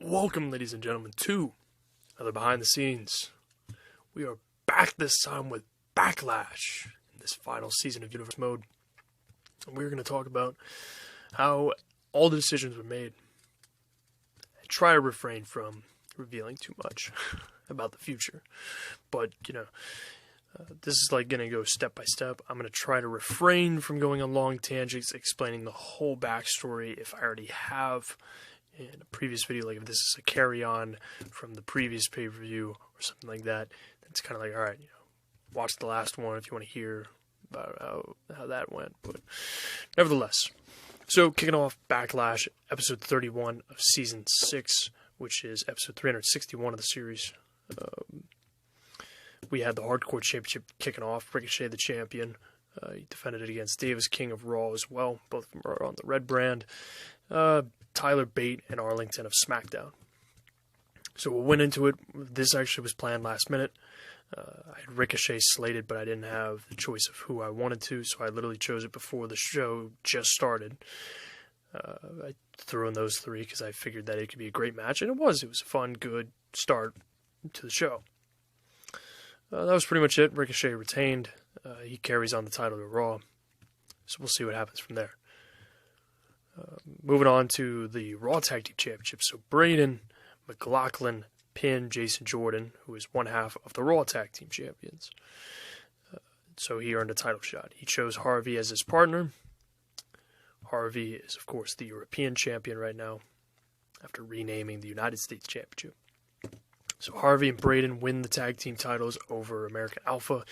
Welcome, ladies and gentlemen, to another Behind the Scenes. We are back this time with Backlash in this final season of Universe Mode. And we're going to talk about how all the decisions were made. I try to refrain from revealing too much about the future. But, this is like going to go step by step. I'm going to try to refrain from going on long tangents explaining the whole backstory if I already have in a previous video. Like if this is a carry-on from the previous pay-per-view or something like that, it's kind of like, alright, watch the last one if you want to hear about how that went. But nevertheless, so kicking off Backlash, episode 31 of season 6, which is episode 361 of the series. We had the Hardcore Championship kicking off. Ricochet, the champion. He defended it against Davis, King of Raw as well. Both of them are on the red brand. Tyler Bate and Arlington of SmackDown. So we'll went into it. This actually was planned last minute. I had Ricochet slated, but I didn't have the choice of who I wanted to, so I literally chose it before the show just started. I threw in those three because I figured that it could be a great match, and it was. It was a fun, good start to the show. That was pretty much it. Ricochet retained. He carries on the title to Raw. So we'll see what happens from there. Moving on to the Raw Tag Team Championship. So Braden, McLaughlin, pinned Jason Jordan, who is one half of the Raw Tag Team Champions. So he earned a title shot. He chose Harvey as his partner. Harvey is, of course, the European champion right now, after renaming the United States Championship. So Harvey and Braden win the tag team titles over American Alpha.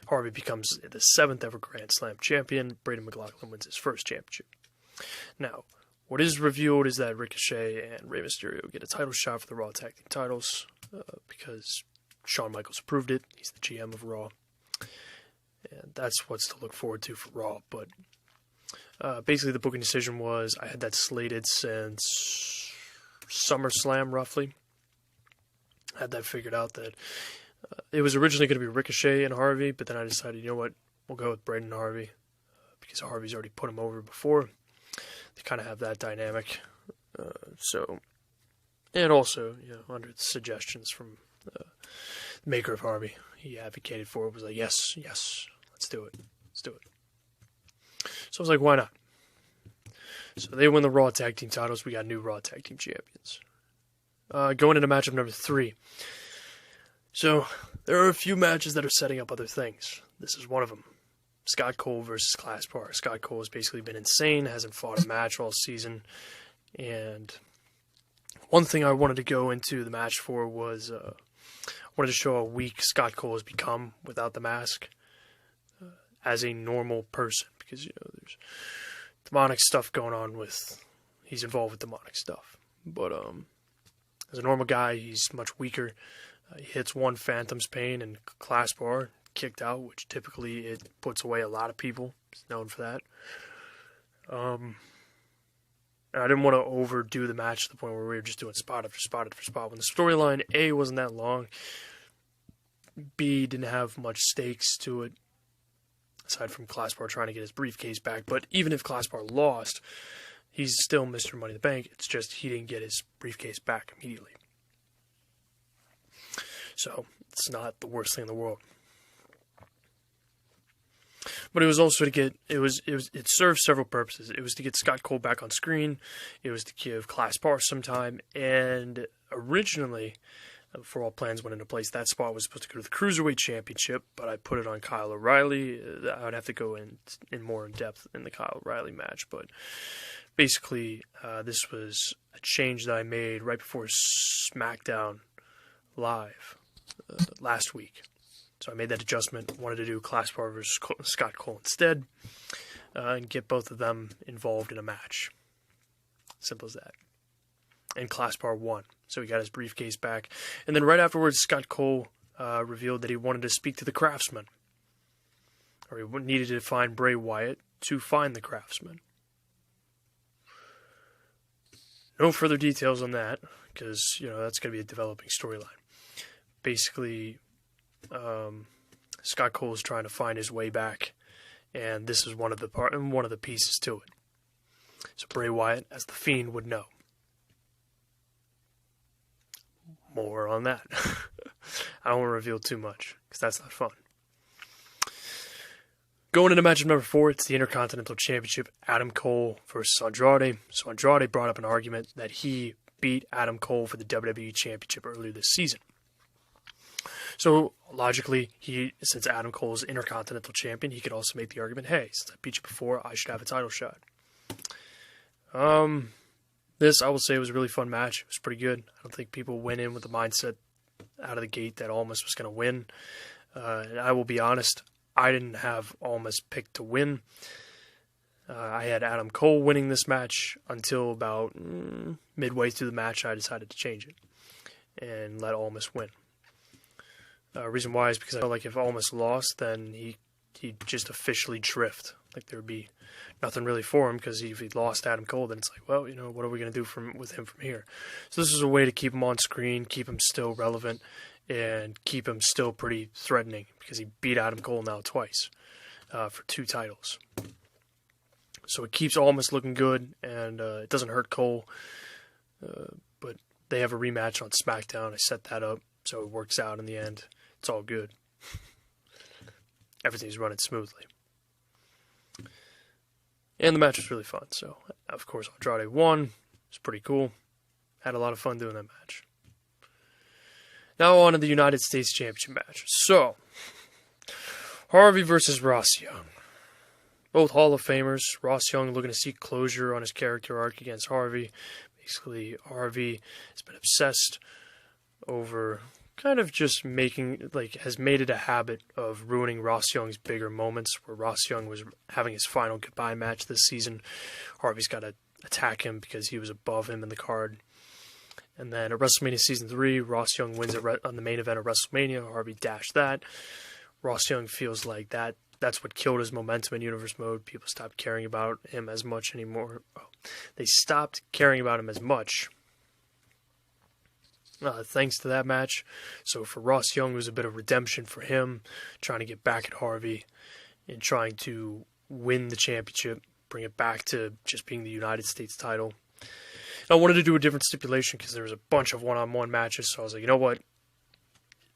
Harvey becomes the 7th ever Grand Slam champion. Braden McLaughlin wins his first championship. Now, what is revealed is that Ricochet and Rey Mysterio get a title shot for the Raw tag team titles because Shawn Michaels approved it. He's the GM of Raw. And that's what's to look forward to for Raw. But basically the booking decision was I had that slated since SummerSlam, roughly. I had that figured out that it was originally going to be Ricochet and Harvey, but then I decided, you know what, we'll go with Braden and Harvey because Harvey's already put him over before. They kind of have that dynamic. And also, under the suggestions from the maker of Harvey, he advocated for it, was like, yes, let's do it. So I was like, why not? So they win the Raw Tag Team titles. We got new Raw Tag Team champions. Going into matchup number 3. So, there are a few matches that are setting up other things. This is one of them. Scott Cole versus Class Par. Scott Cole has basically been insane, hasn't fought a match all season. And one thing I wanted to go into the match for was, I wanted to show how weak Scott Cole has become without the mask as a normal person. Because, there's demonic stuff going on with, he's involved with demonic stuff. But, as a normal guy, he's much weaker. He hits one Phantom's Pain and Class Bar, kicked out, which typically it puts away a lot of people. He's known for that. And I didn't want to overdo the match to the point where we were just doing spot after spot after spot. When the storyline, A, wasn't that long, B, didn't have much stakes to it, aside from Class Bar trying to get his briefcase back. But even if Class Bar lost, he's still Mr. Money in the Bank. It's just he didn't get his briefcase back immediately. So, it's not the worst thing in the world. But it was also to get, it served several purposes. It was to get Scott Cole back on screen. It was to give Class Bar some time. And originally, before all plans went into place, that spot was supposed to go to the Cruiserweight Championship, but I put it on Kyle O'Reilly. I would have to go in more in depth in the Kyle O'Reilly match, but basically, this was a change that I made right before SmackDown Live last week. So I made that adjustment. Wanted to do Class Bar versus Scott Cole instead, and get both of them involved in a match. Simple as that. And Class Bar won, so he got his briefcase back. And then right afterwards, Scott Cole revealed that he wanted to speak to the Craftsman, or he needed to find Bray Wyatt to find the Craftsman. No further details on that, because, that's going to be a developing storyline. Basically, Scott Cole is trying to find his way back, and this is one of the pieces to it. So Bray Wyatt, as the Fiend, would know. more on that. I don't want to reveal too much, because that's not fun. Going into match number 4, it's the Intercontinental Championship, Adam Cole versus Andrade. So Andrade brought up an argument that he beat Adam Cole for the WWE Championship earlier this season. So logically, since Adam Cole is Intercontinental Champion, he could also make the argument, hey, since I beat you before, I should have a title shot. This, I will say, was a really fun match. It was pretty good. I don't think people went in with the mindset out of the gate that Almas was going to win. And I will be honest, I didn't have Almas picked to win. I had Adam Cole winning this match until about midway through the match. I decided to change it and let Almas win. Reason why is because I felt like if Almas lost, then he'd just officially drift. Like there would be nothing really for him, because if he lost Adam Cole, then it's like, well, what are we going to do with him from here? So this is a way to keep him on screen, keep him still relevant, and keep him still pretty threatening, because he beat Adam Cole now twice for 2 titles. So it keeps Almas looking good, and it doesn't hurt Cole. But they have a rematch on SmackDown. I set that up, so it works out in the end. It's all good. Everything's running smoothly. And the match was really fun. So, of course, Andrade won. It was pretty cool. Had a lot of fun doing that match. Now on to the United States Championship match. So, Harvey versus Ross Young. Both Hall of Famers. Ross Young looking to seek closure on his character arc against Harvey. Basically, Harvey has been obsessed over kind of just has made it a habit of ruining Ross Young's bigger moments, where Ross Young was having his final goodbye match this season. Harvey's got to attack him because he was above him in the card. And then at WrestleMania Season 3, Ross Young wins on the main event of WrestleMania. Harvey dashed that. Ross Young feels like that's what killed his momentum in Universe Mode. People stopped caring about him as much anymore. They stopped caring about him as much thanks to that match. So for Ross Young, it was a bit of redemption for him, trying to get back at Harvey and trying to win the championship, bring it back to just being the United States title. And I wanted to do a different stipulation because there was a bunch of one-on-one matches, so I was like, you know what?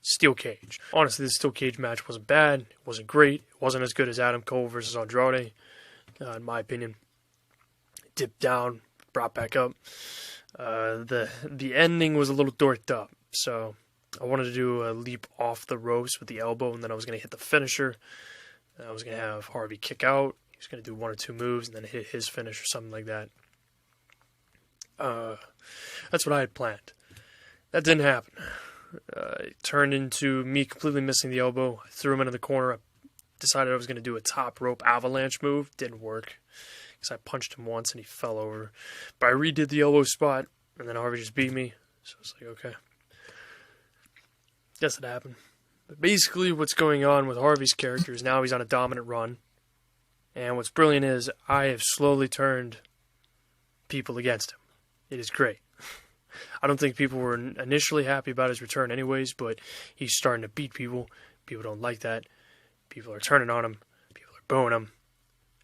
Steel cage. Honestly, the steel cage match wasn't bad. It wasn't great. It wasn't as good as Adam Cole versus Andrade, in my opinion. It dipped down, brought back up. The ending was a little dorked up, so I wanted to do a leap off the ropes with the elbow, and then I was going to hit the finisher. I was going to have Harvey kick out. He was going to do 1 or 2 moves and then hit his finish or something like that. That's what I had planned. That didn't happen. It turned into me completely missing the elbow. I threw him into the corner. I decided I was going to do a top rope avalanche move. Didn't work, because I punched him once and he fell over. But I redid the elbow spot, and then Harvey just beat me. So I was like, okay. Guess it happened. But basically what's going on with Harvey's character is now he's on a dominant run. And what's brilliant is I have slowly turned people against him. It is great. I don't think people were initially happy about his return anyways, but he's starting to beat people. People don't like that. People are turning on him. People are booing him.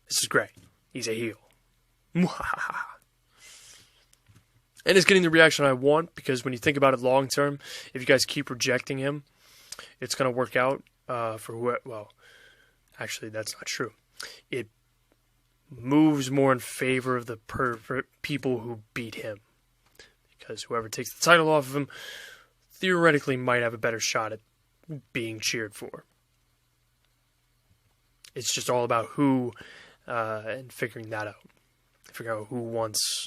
This is great. He's a heel. And it's getting the reaction I want, because when you think about it long term, if you guys keep rejecting him, it's going to work out for whoever. Well, actually, that's not true. It moves more in favor of the people who beat him, because whoever takes the title off of him theoretically might have a better shot at being cheered for. It's just all about who and figuring that out. Figuring out who wants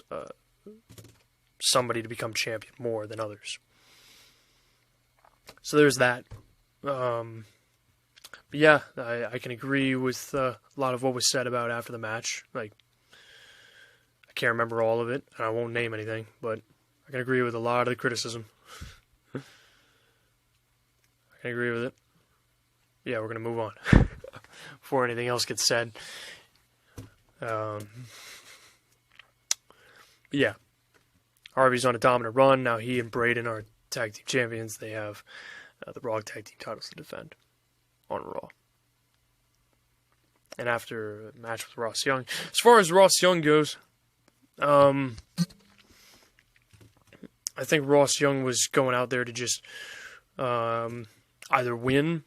somebody to become champion more than others. So there's that. But yeah, I can agree with a lot of what was said about after the match. Like, I can't remember all of it, and I won't name anything, but I can agree with a lot of the criticism. I can agree with it. Yeah, we're going to move on before anything else gets said. But yeah, Harvey's on a dominant run. Now he and Braden are tag team champions. They have the Raw tag team titles to defend on Raw. And after a match with Ross Young, as far as Ross Young goes, I think Ross Young was going out there to just either win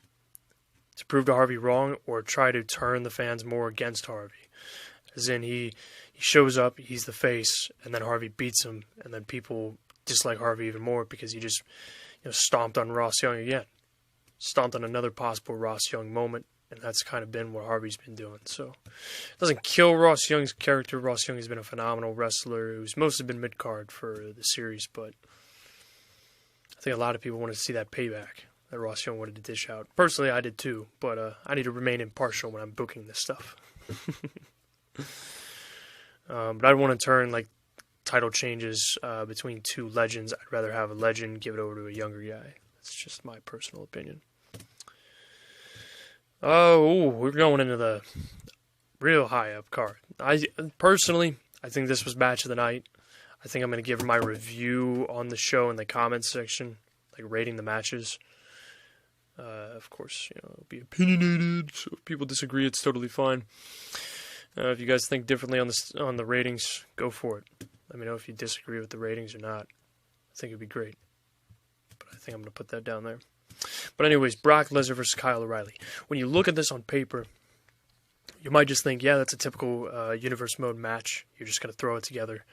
to prove to Harvey wrong or try to turn the fans more against Harvey. As in, he shows up, he's the face, and then Harvey beats him, and then people dislike Harvey even more because he just stomped on Ross Young again. Stomped on another possible Ross Young moment, and that's kind of been what Harvey's been doing. So it doesn't kill Ross Young's character. Ross Young has been a phenomenal wrestler who's mostly been mid-card for the series, but I think a lot of people want to see that payback that Ross Young wanted to dish out. Personally, I did too, but I need to remain impartial when I'm booking this stuff. But I want to turn like title changes between two legends. I'd rather have a legend give it over to a younger guy. That's just my personal opinion. Oh, we're going into the real high up card. I think this was match of the night. I think I'm going to give my review on the show in the comments section, like rating the matches. Of course, it'll be opinionated, so if people disagree, it's totally fine. If you guys think differently on the ratings, go for it. Let me know if you disagree with the ratings or not. I think it'd be great. But I think I'm going to put that down there. But anyways, Brock Lesnar versus Kyle O'Reilly. When you look at this on paper, you might just think, yeah, that's a typical Universe Mode match. You're just going to throw it together.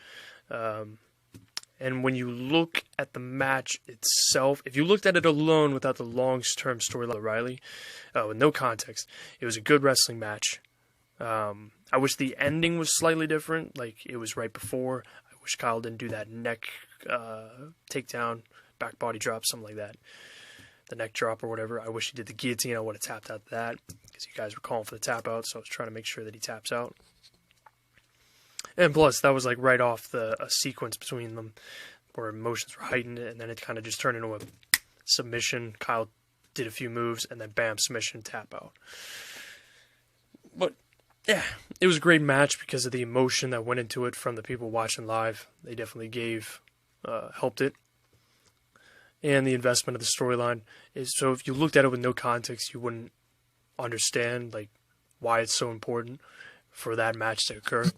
And when you look at the match itself, if you looked at it alone without the long-term storyline of O'Reilly, with no context, it was a good wrestling match. I wish the ending was slightly different, like it was right before. I wish Kyle didn't do that neck takedown, back body drop, something like that. The neck drop or whatever. I wish he did the guillotine. I would have tapped out that because you guys were calling for the tap out, so I was trying to make sure that he taps out. And plus, that was like right off a sequence between them where emotions were heightened, and then it kind of just turned into a submission. Kyle did a few moves, and then bam, submission, tap out. But yeah, it was a great match because of the emotion that went into it from the people watching live. They definitely helped it. And the investment of the storyline is, so if you looked at it with no context, you wouldn't understand like why it's so important for that match to occur.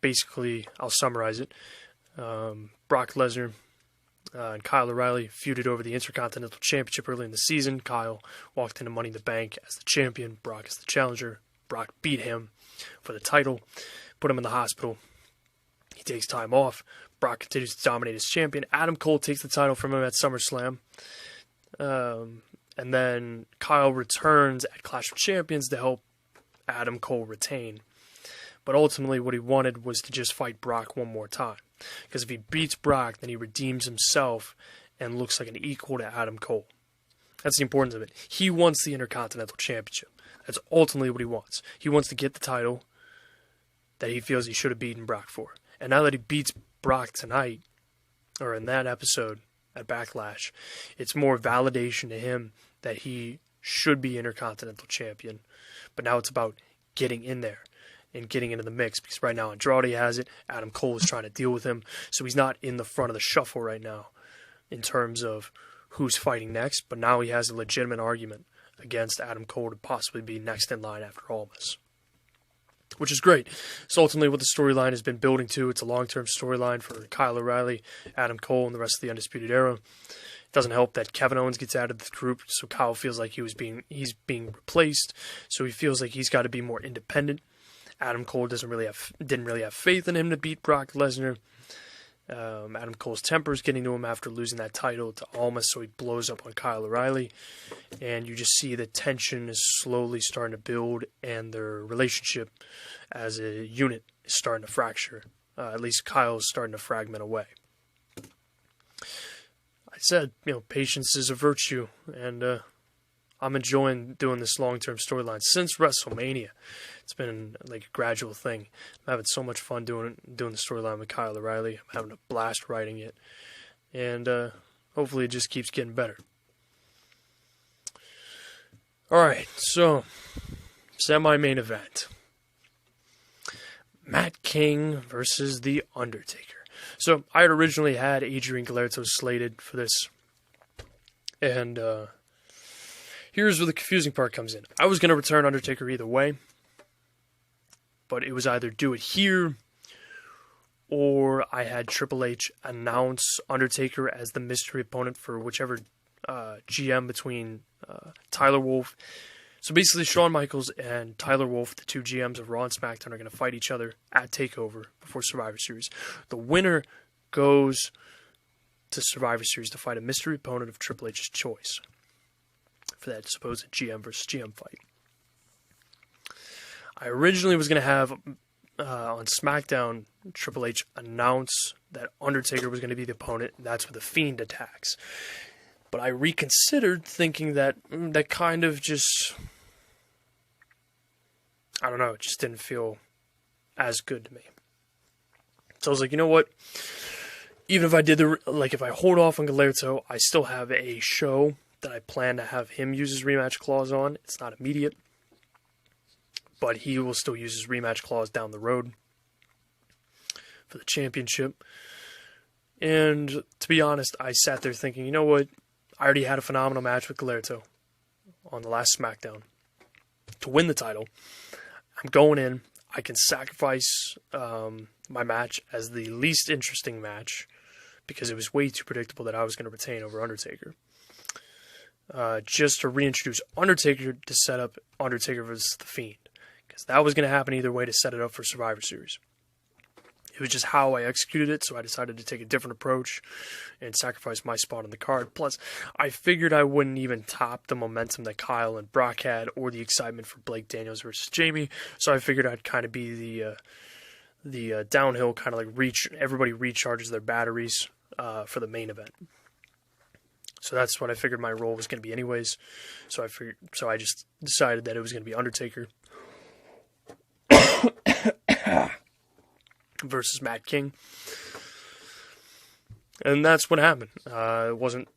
Basically, I'll summarize it. Brock Lesnar and Kyle O'Reilly feuded over the Intercontinental Championship early in the season. Kyle walked into Money in the Bank as the champion. Brock as the challenger. Brock beat him for the title, put him in the hospital. He takes time off. Brock continues to dominate as champion. Adam Cole takes the title from him at SummerSlam. And then Kyle returns at Clash of Champions to help Adam Cole retain. But ultimately what he wanted was to just fight Brock one more time. Because if he beats Brock, then he redeems himself and looks like an equal to Adam Cole. That's the importance of it. He wants the Intercontinental Championship. That's ultimately what he wants. He wants to get the title that he feels he should have beaten Brock for. And now that he beats Brock tonight, or in that episode at Backlash, it's more validation to him that he should be Intercontinental Champion. But now it's about getting in there and getting into the mix, because right now Andrade has it, Adam Cole is trying to deal with him, so he's not in the front of the shuffle right now in terms of who's fighting next, but now he has a legitimate argument against Adam Cole to possibly be next in line after Almas. Which is great. It's ultimately what the storyline has been building to. It's a long-term storyline for Kyle O'Reilly, Adam Cole, and the rest of the Undisputed Era. It doesn't help that Kevin Owens gets out of the group, so Kyle feels like he's being replaced, so he feels like he's got to be more independent. Adam Cole didn't really have faith in him to beat Brock Lesnar. Adam Cole's temper is getting to him after losing that title to Almas, so he blows up on Kyle O'Reilly. And you just see the tension is slowly starting to build, and their relationship as a unit is starting to fracture. At least Kyle is starting to fragment away. I said, patience is a virtue, and I'm enjoying doing this long-term storyline since WrestleMania. It's been like a gradual thing. I'm having so much fun doing the storyline with Kyle O'Reilly. I'm having a blast writing it. And hopefully it just keeps getting better. Alright, so semi-main event. Matt King versus The Undertaker. So I had originally had Adrian Galerto slated for this. And here's where the confusing part comes in. I was going to return Undertaker either way. But it was either do it here or I had Triple H announce Undertaker as the mystery opponent for whichever GM between Tyler Wolf. So basically, Shawn Michaels and Tyler Wolf, the two GMs of Raw and SmackDown, are going to fight each other at TakeOver before Survivor Series. The winner goes to Survivor Series to fight a mystery opponent of Triple H's choice for that supposed GM versus GM fight. I originally was going to have on SmackDown Triple H announce that Undertaker was going to be the opponent, and that's where The Fiend attacks. But I reconsidered, thinking that that kind of just, I don't know, it just didn't feel as good to me. So I was like, you know what? Even if I did if I hold off on Galerto, I still have a show that I plan to have him use his rematch clause on. It's not immediate, but he will still use his rematch clause down the road for the championship. And to be honest, I sat there thinking, you know what? I already had a phenomenal match with Galerto on the last SmackDown to win the title. I'm going in. I can sacrifice my match as the least interesting match because it was way too predictable that I was going to retain over Undertaker. Just to reintroduce Undertaker to set up Undertaker versus The Fiend. Because that was going to happen either way to set it up for Survivor Series. It was just how I executed it, so I decided to take a different approach and sacrifice my spot on the card. Plus, I figured I wouldn't even top the momentum that Kyle and Brock had or the excitement for Blake Daniels versus Jamie, so I figured I'd kind of be the downhill, kind of like everybody recharges their batteries for the main event. So that's what I figured my role was going to be anyways. So I just decided that it was going to be Undertaker versus Matt King. And that's what happened. It wasn't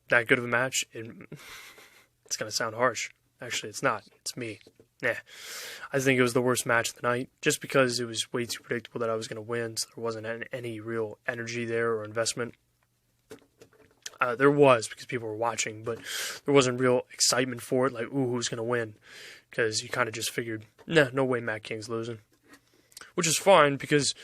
that good of a match. It's going to sound harsh. Actually, it's not. It's me. I think it was the worst match of the night, just because it was way too predictable that I was going to win, so there wasn't any real energy there or investment. There was, because people were watching, but there wasn't real excitement for it, like, ooh, who's going to win? Because you kind of just figured, no way Matt King's losing. Which is fine, because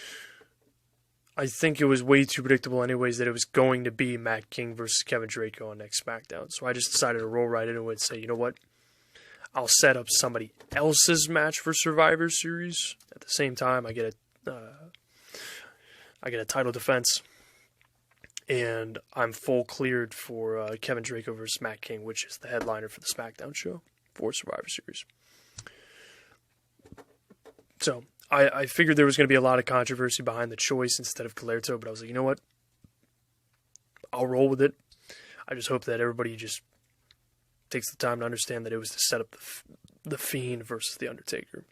I think it was way too predictable anyways that it was going to be Matt King versus Kevin Draco on next SmackDown. So I just decided to roll right into it and say, you know what? I'll set up somebody else's match for Survivor Series. At the same time, I get a title defense. And I'm full cleared for Kevin Draco versus Matt King, which is the headliner for the SmackDown show for Survivor Series. So I figured there was going to be a lot of controversy behind the choice instead of Galerto, but I was like, you know what? I'll roll with it. I just hope that everybody just takes the time to understand that it was to set up the Fiend versus The Undertaker.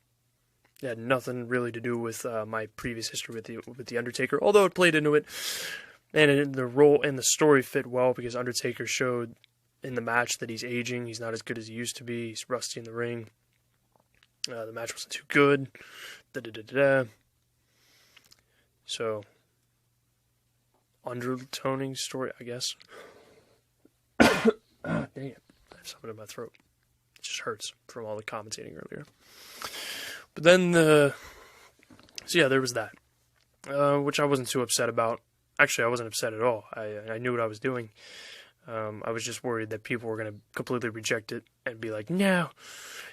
It had nothing really to do with my previous history with the Undertaker, although it played into it. And the role and the story fit well because Undertaker showed in the match that he's aging. He's not as good as he used to be. He's rusty in the ring. The match wasn't too good. So, undertoning story, I guess. Dang it. I have something in my throat. It just hurts from all the commentating earlier. But then, so yeah, there was that. Which I wasn't too upset about. Actually, I wasn't upset at all. I knew what I was doing. I was just worried that people were going to completely reject it and be like, no,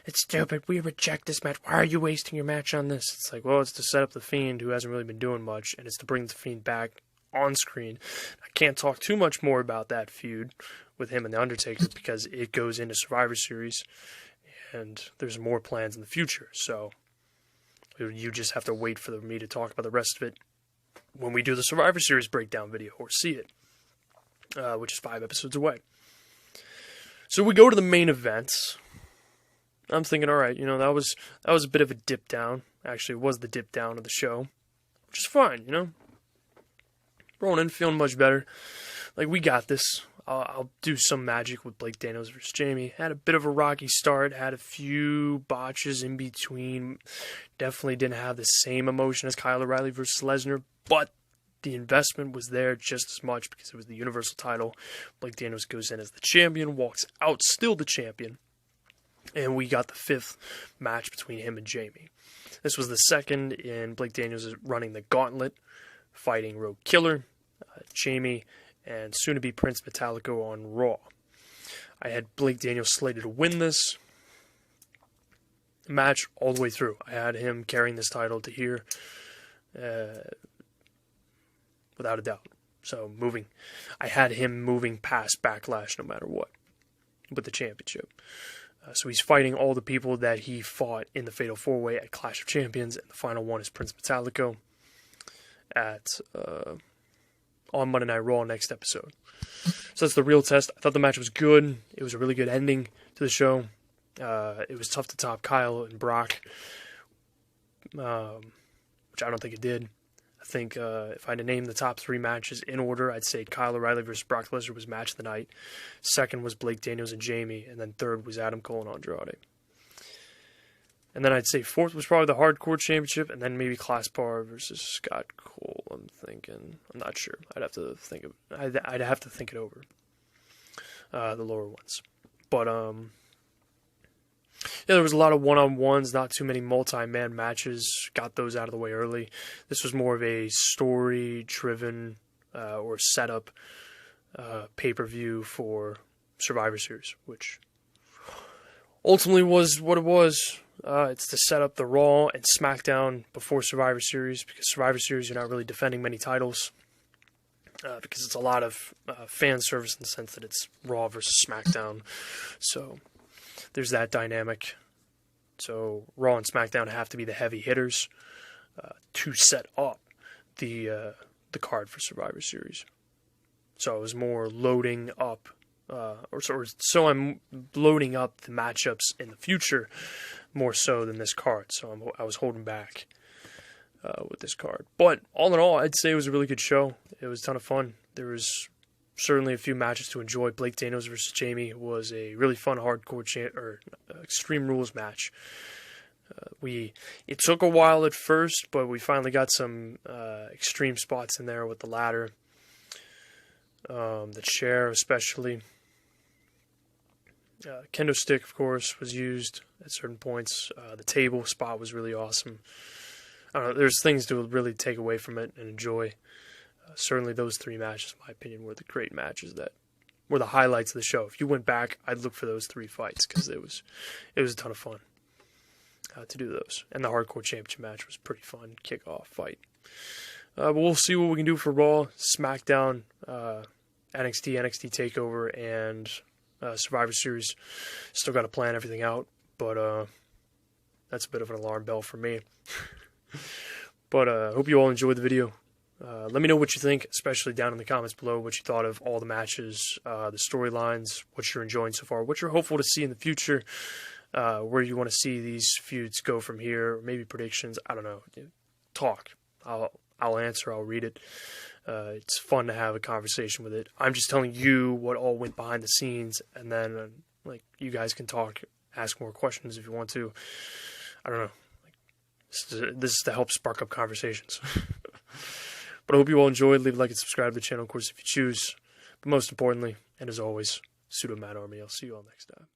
it's stupid. We reject this match. Why are you wasting your match on this? It's like, well, it's to set up the Fiend, who hasn't really been doing much, and it's to bring the Fiend back on screen. I can't talk too much more about that feud with him and The Undertaker because it goes into Survivor Series, and there's more plans in the future. So you just have to wait for me to talk about the rest of it when we do the Survivor Series breakdown video, or see it, which is 5 episodes away. So we go to the main event. I'm thinking, all right, that was a bit of a dip down. Actually, it was the dip down of the show, which is fine, Rolling in, feeling much better. Like, we got this. I'll do some magic with Blake Daniels versus Jamie. Had a bit of a rocky start. Had a few botches in between. Definitely didn't have the same emotion as Kyle O'Reilly versus Lesnar. But the investment was there just as much because it was the Universal title. Blake Daniels goes in as the champion. Walks out still the champion. And we got the 5th match between him and Jamie. This was the second in Blake Daniels running the gauntlet fighting Road Killer, Jamie, and soon-to-be Prince Metallico on Raw. I had Blake Daniels slated to win this match all the way through. I had him carrying this title to here, without a doubt. So I had him moving past Backlash no matter what with the championship. So he's fighting all the people that he fought in the Fatal 4-Way at Clash of Champions, and the final one is Prince Metallico on Monday Night Raw next episode. So that's the real test. I thought the match was good. It was a really good ending to the show. It was tough to top Kyle and Brock, which I don't think it did. I think if I had to name the top 3 matches in order, I'd say Kyle O'Reilly versus Brock Lesnar was match of the night. Second was Blake Daniels and Jamie, and then third was Adam Cole and Andrade. And then I'd say fourth was probably the Hardcore Championship, and then maybe Class Bar versus Scott Cole. I'm not sure. I'd have to think it over. The lower ones, but yeah, there was a lot of one-on-ones, not too many multi-man matches. Got those out of the way early. This was more of a story-driven or setup pay-per-view for Survivor Series, which ultimately was what it was. It's to set up the Raw and SmackDown before Survivor Series, because Survivor Series you're not really defending many titles, because it's a lot of fan service in the sense that it's Raw versus SmackDown. So there's that dynamic. So Raw and SmackDown have to be the heavy hitters to set up the card for Survivor Series. So it was more loading up, so I'm loading up the matchups in the future more so than this card. So I was holding back with this card. But all in all, I'd say it was a really good show. It was a ton of fun. There was certainly a few matches to enjoy. Blake Daniels versus Jamie was a really fun hardcore Extreme Rules match. It took a while at first, but we finally got some extreme spots in there with the ladder, the chair especially. Kendo stick, of course, was used at certain points. The table spot was really awesome. I don't know, there's things to really take away from it and enjoy. Certainly those 3 matches, in my opinion, were the great matches that were the highlights of the show. If you went back, I'd look for those 3 fights, because it was a ton of fun to do those. And the Hardcore Championship match was pretty fun, kickoff fight. But we'll see what we can do for Raw, SmackDown, NXT TakeOver, and Survivor Series. Still got to plan everything out, but that's a bit of an alarm bell for me. But I hope you all enjoyed the video. Let me know what you think, especially down in the comments below, what you thought of all the matches, the storylines, what you're enjoying so far, what you're hopeful to see in the future, where you want to see these feuds go from here, maybe predictions. I don't know. Talk. I'll answer. I'll read it. It's fun to have a conversation with it. I'm just telling you what all went behind the scenes, and then you guys can talk, ask more questions if you want to. I don't know. This is to help spark up conversations. But I hope you all enjoyed. Leave a like and subscribe to the channel, of course, if you choose. But most importantly, and as always, Pseudo Mad Army. I'll see you all next time.